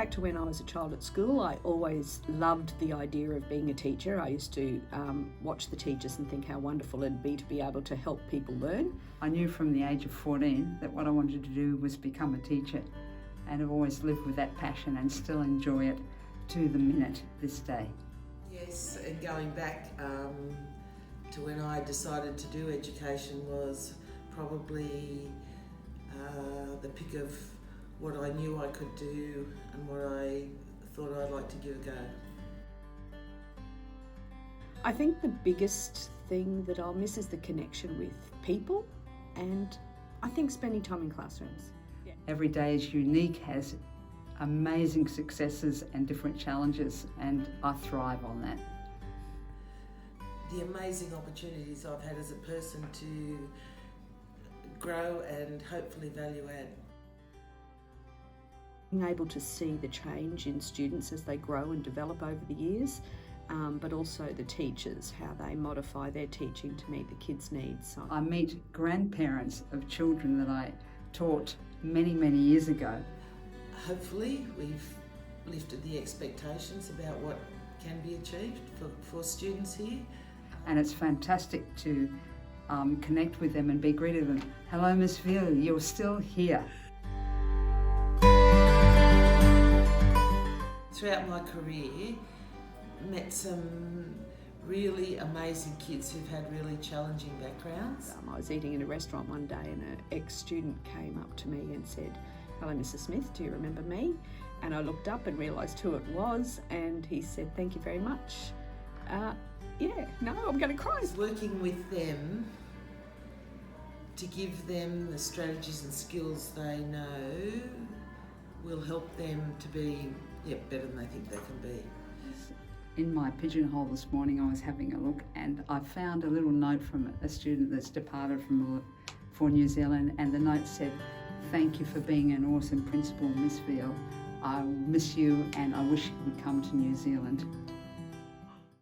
back to when I was a child at school, I always loved the idea of being a teacher. I used to watch the teachers and think how wonderful it'd be to be able to help people learn. I knew from the age of 14 that what I wanted to do was become a teacher, and I've always lived with that passion and still enjoy it to the minute this day. Yes, and going back to when I decided to do education was probably the pick of what I knew I could do and what I thought I'd like to give a go. I think the biggest thing that I'll miss is the connection with people, and I think spending time in classrooms. Every day is unique, has amazing successes and different challenges, and I thrive on that. The amazing opportunities I've had as a person to grow and hopefully value add. Being able to see the change in students as they grow and develop over the years, but also the teachers, how they modify their teaching to meet the kids' needs. So I meet grandparents of children that I taught many, many years ago. Hopefully we've lifted the expectations about what can be achieved for students here. And it's fantastic to connect with them and be greeted with them. Hello, Miss Veal, you're still here. Throughout my career, met some really amazing kids who've had really challenging backgrounds. I was eating in a restaurant one day and an ex-student came up to me and said, "Hello, Mrs. Smith, do you remember me?" And I looked up and realised who it was, and he said, "Thank you very much." I'm going to cry. Working with them to give them the strategies and skills they know will help them to be better than they think they can be. In my pigeonhole this morning, I was having a look and I found a little note from a student that's departed for New Zealand, and the note said, "Thank you for being an awesome principal, Miss Veal. I miss you and I wish you would come to New Zealand."